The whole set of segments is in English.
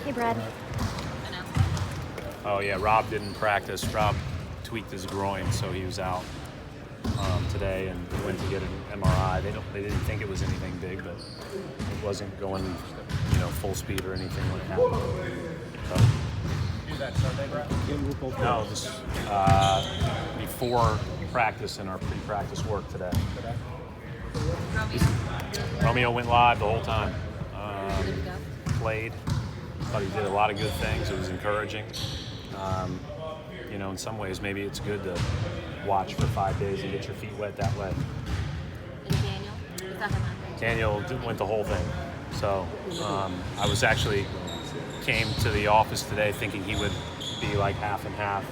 Hey, Brad. Oh yeah, Rob didn't practice. Rob tweaked his groin, so he was out today and went to get an MRI. They didn't think it was anything big, but it wasn't going, full speed or anything like that. So, Do that Sunday, Brad? no, just before practice and our pre-practice work today. Romeo went live the whole time. Played. Thought he did a lot of good things. It was encouraging. In some ways, maybe it's good to watch for 5 days and get your feet wet that way. And Daniel? Is that him? Daniel went the whole thing. So I was actually came to the office today thinking he would be like half and half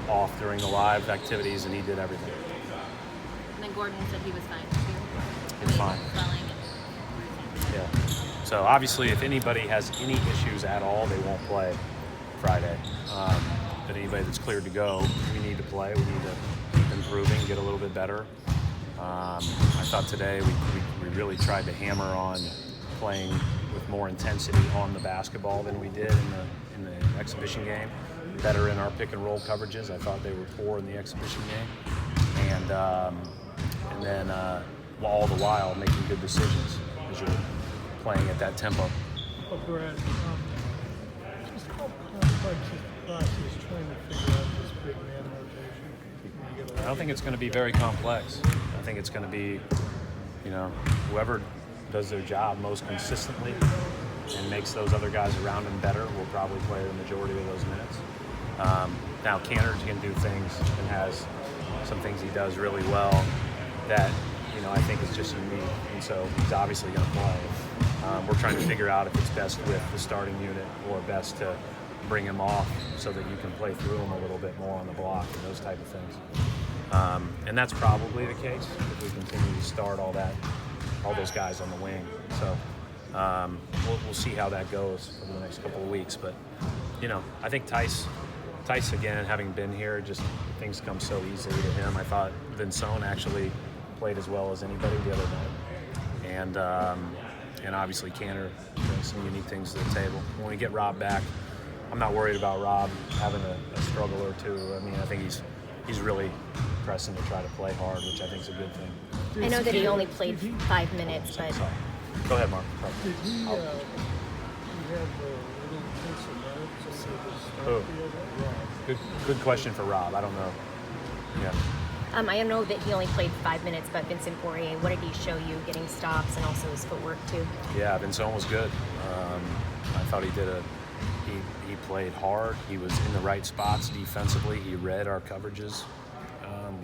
off during the live activities, and he did everything. And then Gordon said he was fine too. He was fine. Swelling and Yeah. So obviously, if anybody has any issues at all, they won't play Friday. But anybody that's cleared to go, we need to play. We need to keep improving, get a little bit better. I thought today we really tried to hammer on playing with more intensity on the basketball than we did in the exhibition game. Better in our pick and roll coverages. I thought they were poor in the exhibition game, and then all the while making good decisions as you're playing at that tempo. Oh, Brad, just how complex is trying to figure out this big man rotation? I don't think it's going to be very complex. I think it's going to be, whoever does their job most consistently and makes those other guys around him better will probably play the majority of those minutes. Now, Cantor can do things and has some things he does really well that, I think is just unique. And so he's obviously going to play. We're trying to figure out if it's best with the starting unit or best to bring him off so that you can play through him a little bit more on the block and those type of things. And that's probably the case if we continue to start all those guys on the wing. So we'll see how that goes over the next couple of weeks. But, I think Tice again, having been here, just things come so easily to him. I thought Vincent actually played as well as anybody the other night. And obviously Cantor brings some unique things to the table. When we get Rob back, I'm not worried about Rob having a struggle or two. I mean, I think he's really pressing to try to play hard, which I think is a good thing. I know that he only played 5 minutes, but Sorry. Go ahead, Mark. Did he have a little piece of nerves on the start field? Good question for Rob. I don't know. Yeah. I know that he only played 5 minutes, but Vincent Poirier, what did he show you getting stops and also his footwork too? Yeah, Vincent was good. I thought he he played hard. He was in the right spots defensively. He read our coverages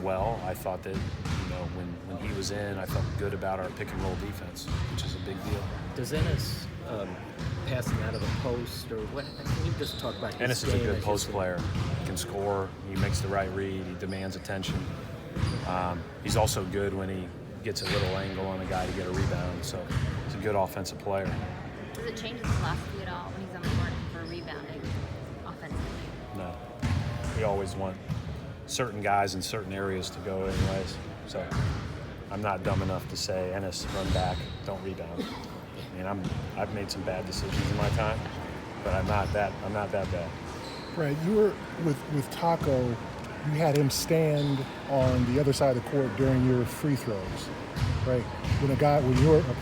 well. I thought that, when he was in, I felt good about our pick and roll defense, which is a big deal. Does Ennis pass him out of the post, or what? Can you just talk about his Ennis is a game good as post you see player. He can score. He makes the right read. He demands attention. He's also good when he gets a little angle on a guy to get a rebound. So he's a good offensive player. Does it change his philosophy at all when he's on the court for rebounding offensively? No. We always want certain guys in certain areas to go anyways. So I'm not dumb enough to say, Ennis, run back, don't rebound. I mean, I've made some bad decisions in my time, but I'm not that bad. Right, you were with Taco. You had him stand on the other side of the court during your free throws, right? When a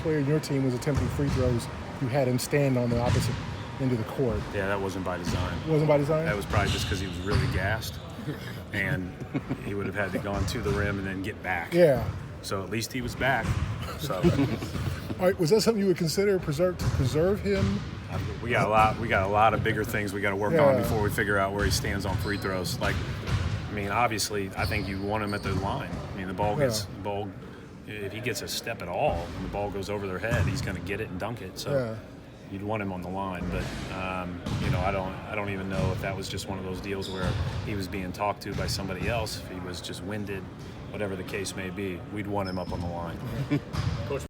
player in your team was attempting free throws, you had him stand on the opposite end of the court. Yeah, that wasn't by design. Wasn't by design? That was probably just because he was really gassed, and he would have had to go on to the rim and then get back. Yeah. So at least he was back. So All right, was that something you would consider to preserve him? we got a lot of bigger things we got to work on before we figure out where he stands on free throws. Obviously, I think you want him at the line. the ball if he gets a step at all and the ball goes over their head, he's going to get it and dunk it. So you'd want him on the line, but I don't even know if that was just one of those deals where he was being talked to by somebody else. If he was just winded, whatever the case may be, we'd want him up on the line.